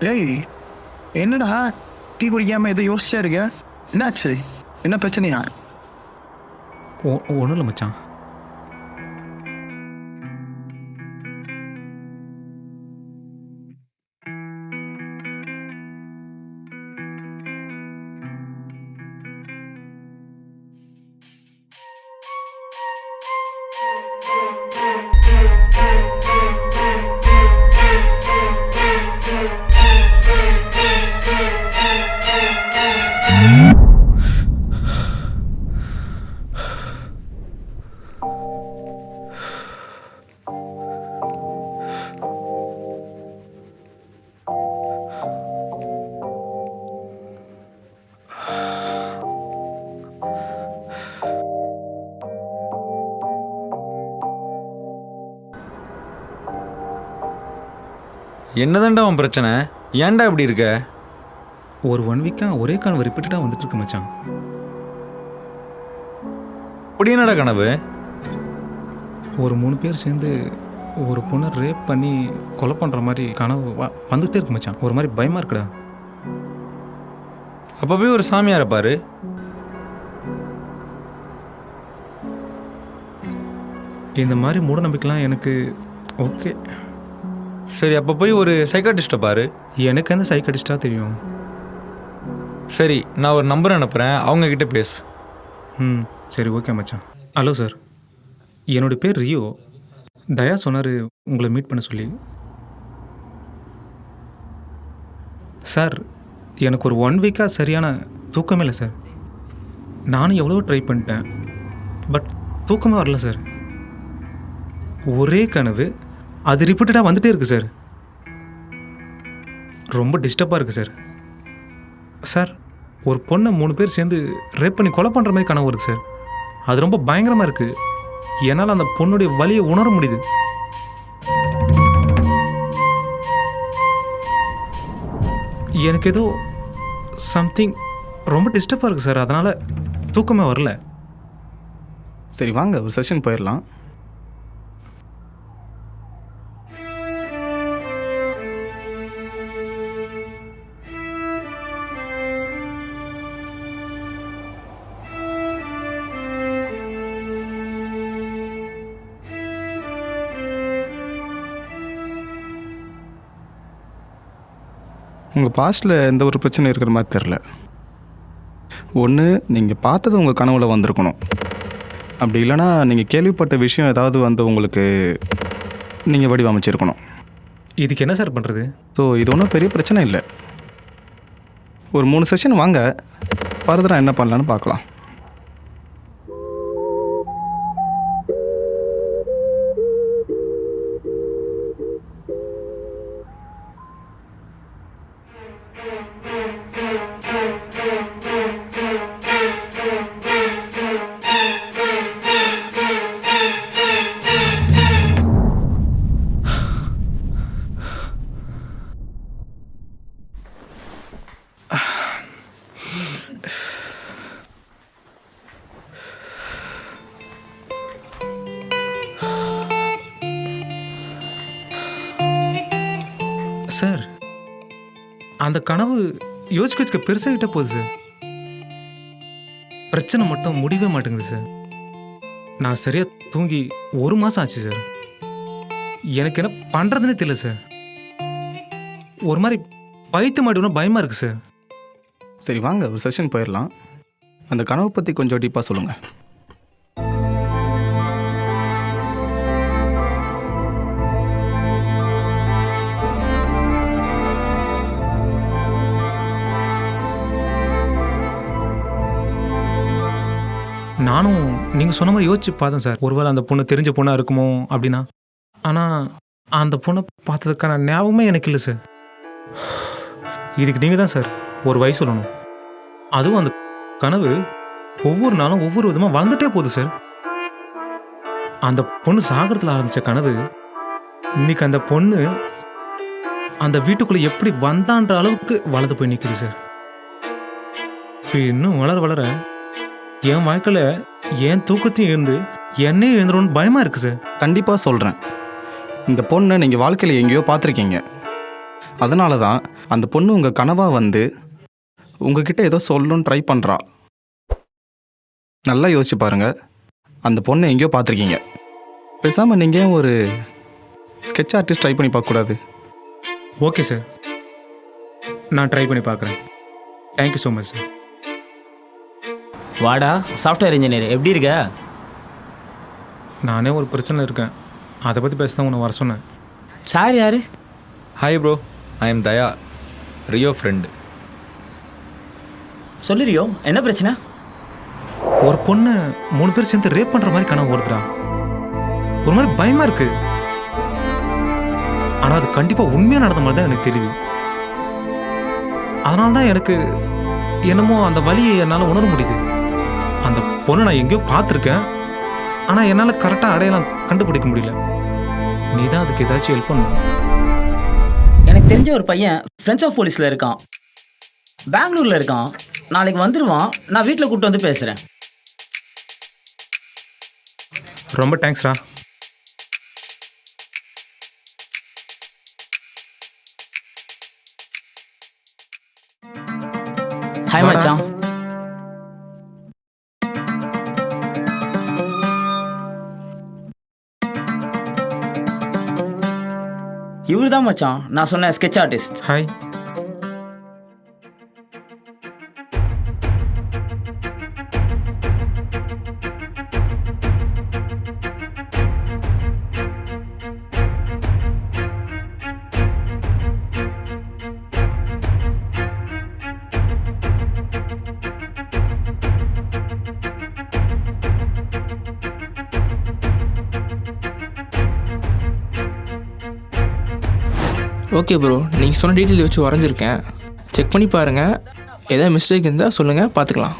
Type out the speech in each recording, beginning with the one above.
ஏய், என்னடா டீ குடிக்காம எதோ யோசிச்சா இருக்க? என்னாச்சு? என்ன பிரச்சனையா? ஒன்றும் இல்லை மச்சான். என்னதான்டா உன் பிரச்சனை? ஏன்டா இப்படி இருக்க? ஒரு 1 வீக்காக ஒரே கனவு ரிப்பீட்டடாக வந்துட்டு இருக்கு மச்சான். அப்படி என்னடா கனவு? ஒரு 3 பேர் சேர்ந்து ஒரு பொண்ணை ரேப் பண்ணி கொலை பண்ணுற மாதிரி கனவு வந்துகிட்டே இருக்கு மச்சான். ஒரு மாதிரி பயமாக இருக்குடா. அப்போ போய் ஒரு சாமியாரை பாரு. இந்த மாதிரி மூட நம்பிக்கைலாம் எனக்கு ஓகே. சரி, அப்போ போய் ஒரு சைக்காட்டிஸ்ட்டை பாரு. எனக்கு எந்த சைக்காட்டிஸ்டாக தெரியும்? சரி, நான் ஒரு நம்பர் அனுப்புகிறேன், அவங்கக்கிட்ட பேசு. சரி, ஓகே மச்சான். ஹலோ சார், என்னோடய பேர் ரியோ. தயா சொன்னார் உங்களை மீட் பண்ண சொல்லி. சார், எனக்கு ஒரு 1 வீக்காக சரியான தூக்கமே இல்லை சார். நானும் எவ்வளோ ட்ரை பண்ணிட்டேன், பட் தூக்கமே வரல சார். ஒரே கனவு அது ரிப்பீட்டடாக வந்துகிட்டே இருக்குது சார். ரொம்ப டிஸ்டர்பாக இருக்குது சார். சார், ஒரு பொண்ணை 3 பேர் சேர்ந்து ரேப் பண்ணி கொலை பண்ணுற மாதிரி கனவு வருது சார். அது ரொம்ப பயங்கரமாக இருக்குது. என்னால் அந்த பொண்ணுடைய வலியை உணர முடியுது. எனக்கு ஏதோ சம்திங் ரொம்ப டிஸ்டர்பாக இருக்குது சார். அதனால் தூக்கமே வரல. சரி வாங்க, ஒரு செஷன் போயிடலாம். உங்கள் பாஸ்ட்டில் எந்த ஒரு பிரச்சனை இருக்கிற மாதிரி தெரில. ஒன்று, நீங்கள் பார்த்தது உங்கள் கனவுல வந்திருக்கணும். அப்படி இல்லைனா நீங்கள் கேள்விப்பட்ட விஷயம் ஏதாவது வந்து உங்களுக்கு நீங்கள் வடிவமைச்சிருக்கணும். இதுக்கு என்ன சார் பண்ணுறது? ஸோ இது ஒன்றும் பெரிய பிரச்சனை இல்லை. ஒரு 3 செஷன் வாங்க, ஃபர்தராக என்ன பண்ணலான்னு பார்க்கலாம். சார், அந்த கனவு யோசிக்க பெருசாகிட்ட போகுது சார். பிரச்சனை மட்டும் முடியவே மாட்டேங்குது சார். நான் சரியாக தூங்கி 1 மாதம் ஆச்சு சார். எனக்கு என்ன பண்ணுறதுன்னே தெரியல சார். ஒரு மாதிரி பைத்து மாட்டோம்னா பயமாக இருக்குது சார். சரி வாங்க, ஒரு செஷன் போயிடலாம். அந்த கனவை பற்றி கொஞ்சம் டீப்பாக சொல்லுங்கள். நானும் நீங்கள் சொன்ன மாதிரி யோசிச்சு பார்த்தேன் சார். ஒருவேளை அந்த பொண்ணு தெரிஞ்ச பொண்ணாக இருக்குமோ அப்படின்னா. ஆனால் அந்த பொண்ணை பார்த்ததுக்கான ஞாபகமே எனக்கு இல்லை சார். இதுக்கு நீங்கள் தான் சார் ஒரு வழி சொல்லணும். அதுவும் அந்த கனவு ஒவ்வொரு நாளும் ஒவ்வொரு விதமாக வளர்ந்துட்டே போகுது சார். அந்த பொண்ணு சாகரத்தில் ஆரம்பித்த கனவு இன்னைக்கு அந்த பொண்ணு அந்த வீட்டுக்குள்ளே எப்படி வந்தான்ற அளவுக்கு வளர்ந்து போய் நிற்குது சார். இப்போ இன்னும் வளர வளர என் வாழ்க்கையில் என் தூக்கத்தையும் இருந்து என்னையும் எழுந்துரும்னு பயமாக இருக்குது சார். கண்டிப்பாக சொல்கிறேன். இந்த பொண்ணை நீங்கள் வாழ்க்கையில் எங்கேயோ பார்த்துருக்கீங்க. அதனால தான் அந்த பொண்ணு உங்கள் கனவாக வந்து உங்ககிட்ட ஏதோ சொல்லணும்னு ட்ரை பண்ணுறா. நல்லா யோசிச்சு பாருங்கள். அந்த பொண்ணை எங்கேயோ பார்த்துருக்கீங்க. பேசாமல் நீங்கள் ஒரு ஸ்கெட்ச் ஆர்டிஸ்ட் ட்ரை பண்ணி பார்க்கக்கூடாது? ஓகே சார், நான் ட்ரை பண்ணி பார்க்குறேன். Thank you so much sir. வாடா சாஃப்ட்வேர் இன்ஜினியர், எப்படி இருக்க? நானே ஒரு பிரச்சனை இருக்கேன், அதை பற்றி பேச தான் உன்னை வர சொன்னேன். சார் யார்? Hi bro, I am Daya, Rio friend. சொல்லுறியோ, என்ன பிரச்சனை? ஒரு பொண்ணு 3 பேர் சேர்ந்து ரேப் பண்ணுற மாதிரி கனவு வருதுடா. ஒரு மாதிரி பயமாக இருக்குது. ஆனால் அது கண்டிப்பாக உண்மையாக நடந்த மாதிரி தான் எனக்கு தெரியுது. அதனால தான் எனக்கு என்னமோ அந்த வலியை என்னால் உணர முடியுது. அந்த பொண்ணை நான் எங்கேயோ பார்த்துருக்கேன், ஆனால் என்னால் கரெக்டாக அடையாளம் கண்டுபிடிக்க முடியல. நீ தான் அதுக்கு ஏதாச்சும் ஹெல்ப் பண்ணணும். எனக்கு தெரிஞ்ச ஒரு பையன் ஃப்ரெண்ட்ஸ் ஆஃப் போலீஸில் இருக்கான், பெங்களூரில் இருக்கான். நாளைக்கு வந்துடுவான், நான் வீட்டில் கூப்பிட்டு வந்து பேசுகிறேன். ரொம்ப தேங்க்ஸ்ரா. ஹாய் மச்சான். இவரு தான் மச்சான், நான் சொன்ன sketch artist. Hi. Okay bro, நீங்கள் சொன்ன டீட்டெயில் வச்சு வரைஞ்சிருக்கேன். செக் பண்ணி பாருங்கள். எதாவது மிஸ்டேக் இருந்தால் சொல்லுங்கள், பார்த்துக்கலாம்.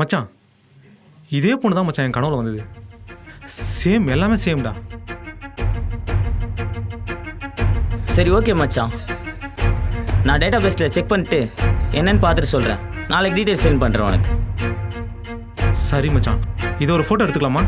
மச்சான், இதே பொண்ணு தான் மச்சான் என் கனவுல வந்தது. சேம், எல்லாமே சேம்டா. சரி ஓகே மச்சான், நான் டேட்டா பேஸில் செக் பண்ணிட்டு என்னன்னு பார்த்துட்டு சொல்கிறேன். நாளைக்கு டீட்டெயில்ஸ் சென்ட் பண்ணுறேன் உனக்கு. சரி மச்சான், இது ஒரு ஃபோட்டோ எடுத்துக்கலாமா?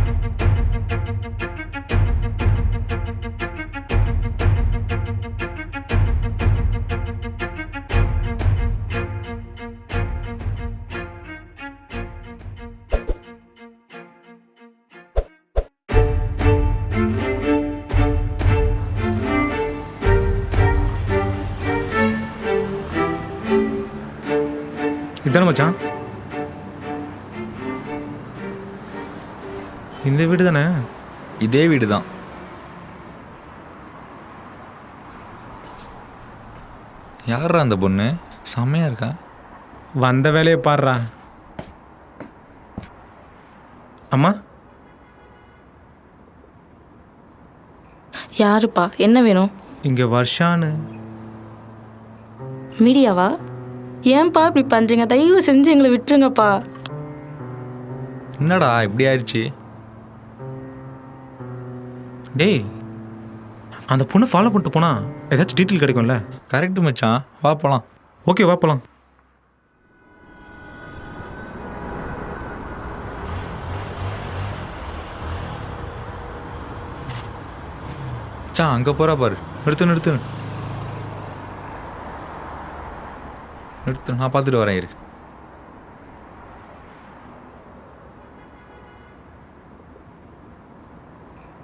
இதானே மச்சான்? இந்த வீடு தானே? இதே வீடு தான். யாரா அந்த பொண்ணு? செம்மையாக இருக்கா. வந்த வேலையை பாடுறா. அம்மா, யாருப்பா, என்ன வேணும்? இங்கே வர்ஷான்னு. மீடியாவா? ஏன்பா இப்படி பண்ணுறீங்க? தயவு செஞ்சு எங்களை விட்டுருங்கப்பா. என்னடா இப்படி ஆயிடுச்சு? டேய், அந்த பொண்ணை ஃபாலோ பண்ணிட்டு போனால் ஏதாச்சும் டீட்டெயில் கிடைக்கும்ல? கரெக்டு மச்சான், வா போகலாம். ஓகே, வா போகலாம். மச்சான் அங்கே போகிறா பாரு. நிறுத்து நிறுத்து நிறுத்து, நான் பார்த்துட்டு வரேன் இரு.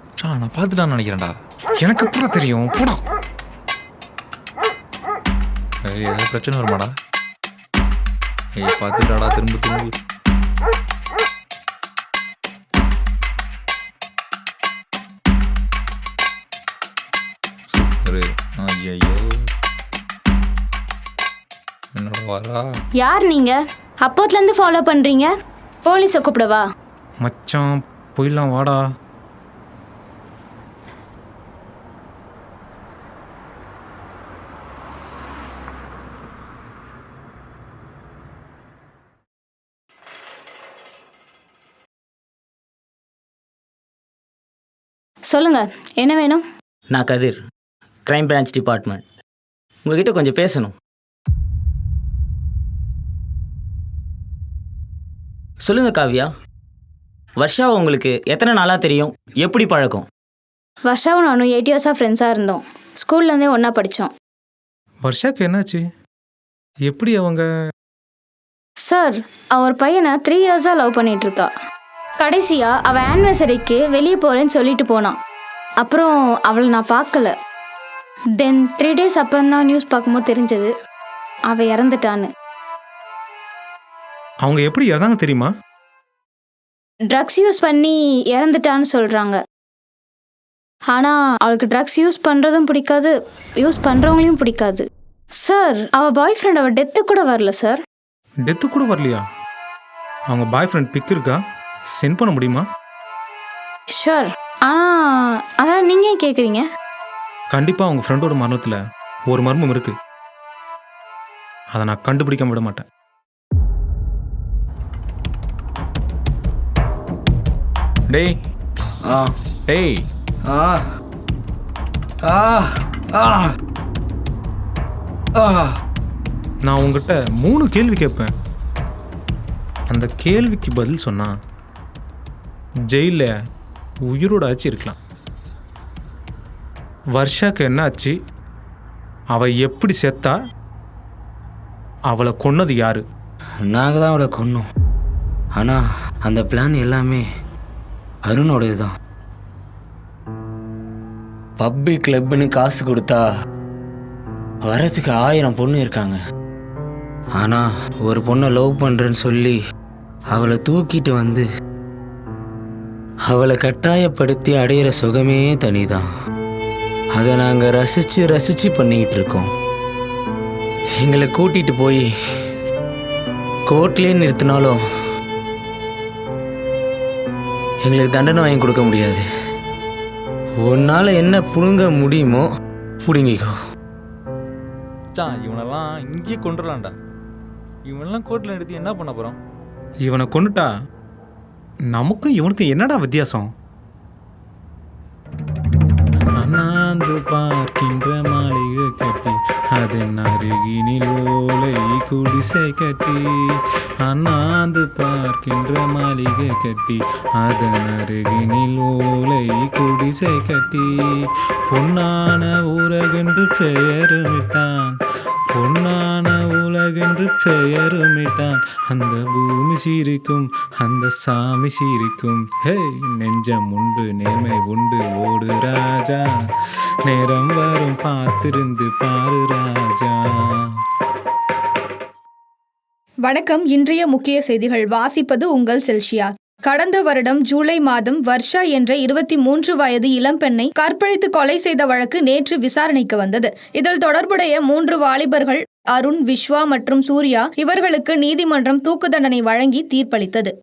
மச்சான் நான் பார்த்துட்டான்னு நினைக்கிறேன்டா. எனக்கு எப்படி தெரியும்? போடா. ஏதாவது பிரச்சனை வருமாடா? பார்த்துட்டாடா திரும்ப திரும்ப. ஐயோ என்னோட வரா. யார் நீங்க? அப்போத்துலேருந்து ஃபாலோ பண்றீங்க? போலீஸை கூப்பிடவா? மச்சான் போயிடலாம் வாடா. சொல்லுங்க, என்ன வேணும்? நான் கதிர், கிரைம் பிரான்ச் டிபார்ட்மெண்ட். உங்ககிட்ட கொஞ்சம் பேசணும். சொல்லுங்க காவ்யா, வர்ஷாவை உங்களுக்கு எத்தனை நாளாக தெரியும்? எப்படி பழக்கம்? வர்ஷாவும் நானும் 8 இயர்ஸாக ஃப்ரெண்ட்ஸாக இருந்தோம். ஸ்கூல்லேருந்தே ஒன்றா படித்தோம். வர்ஷாக்கு என்னாச்சு? எப்படி அவங்க? சார், அவர் பையனை 3 இயர்ஸாக லவ் பண்ணிட்டு இருக்கா. கடைசியாக அவள் ஆனிவர்சரிக்கு வெளியே போகிறேன்னு சொல்லிட்டு போனான். அப்புறம் அவளை நான் பார்க்கல. தென் 3 days அப்புறம் தான் நியூஸ் பார்க்கும்போது தெரிஞ்சது அவள் இறந்துட்டான்னு. அவங்க எப்படி இறந்தாங்க தெரியுமா? ட்ரக்ஸ் யூஸ் பண்ணி இறந்துட்டான்னு சொல்கிறாங்க. ஆனால் அவளுக்கு ட்ரக்ஸ் யூஸ் பண்ணுறதும் பிடிக்காது, யூஸ் பண்ணுறவங்களையும் பிடிக்காது. சார், அவள் பாய் ஃப்ரெண்ட் அவள் டெத்து கூட வரல சார். டெத்து கூட வரலையா? அவங்க பாய் ஃப்ரெண்ட் பிக் இருக்கா? சென்ட் பண்ண முடியுமா? ஷூர். ஆனால் அதான் நீங்கள் ஏன் கேட்குறீங்க? கண்டிப்பாக அவங்க ஃப்ரெண்டோட மரணத்தில் ஒரு மர்மம் இருக்குது. அதை நான் கண்டுபிடிக்க விட மாட்டேன். டேய் டேய் நான் உங்ககிட்ட 3 கேள்வி கேட்பேன். அந்த கேள்விக்கு பதில் சொன்னா ஜெயிலில் உயிரோட ஆச்சு இருக்கலாம். வர்ஷாக்கு என்ன ஆச்சு? அவள் எப்படி செத்தா? அவளை கொன்னது யாரு? நாங்கள் தான் அவளை கொன்னோம். ஆனால் அந்த பிளான் எல்லாமே அருணோடது தான். பப்பி கிளப்னு காசு கொடுத்தா வரத்துக்கு 1000 பொண்ணு இருக்காங்க. ஆனால் ஒரு பொண்ணை லவ் பண்ணுறேன்னு சொல்லி அவளை தூக்கிட்டு வந்து அவளை கட்டாயப்படுத்தி அடையிற சுகமே தனிதான். அதை நாங்கள் ரசித்து பண்ணிக்கிட்டு இருக்கோம். எங்களை கூட்டிகிட்டு போய் கோர்ட்லேயே நிறுத்தினாலும் எங்களுக்கு தண்டனை வாங்கி கொடுக்க முடியாது. உன்னால் என்ன புடுங்க முடியுமோ புடுங்கிக்கோ. மச்சான் இவனெல்லாம் இங்கேயே கொண்டுடலாம்டா. இவனெல்லாம் கோர்ட்டில் எடுத்து என்ன பண்ண போகிறோம்? இவனை கொண்டுட்டா நமக்கும் இவனுக்கும் என்னடா வித்தியாசம்? அண்ணாந்து பார்க்கின்ற மாளிகை கட்டி அதன் அருகினில் ஓலை குடிசை கட்டி. அண்ணாந்து பார்க்கின்ற மாளிகை கட்டி அதன் அருகினில் ஓலை குடிசை கட்டி. பொன்னான ஊரகென்று பெயருமிட்டான், பொன்னான உலகென்று பெயருமிட்டான். அந்த பூமி சிரிக்கும், அந்த சாமி சிரிக்கும். ஹே, நெஞ்சம் உண்டு நேர்மை உண்டு ஓடு ராஜா, நேரம் வரும் பார்த்திருந்து பாரு ராஜா. வணக்கம். இன்றைய முக்கிய செய்திகள் வாசிப்பது உங்கள் செல்ஷியா. கடந்த வருடம் ஜூலை மாதம் வர்ஷா என்ற 23 வயது இளம்பெண்ணை கற்பழித்து கொலை செய்த வழக்கு நேற்று விசாரணைக்கு வந்தது. இதில் தொடர்புடைய 3 வாலிபர்கள் அருண், விஸ்வா மற்றும் சூர்யா, இவர்களுக்கு நீதிமன்றம் தூக்கு தண்டனை வழங்கி தீர்ப்பளித்தது.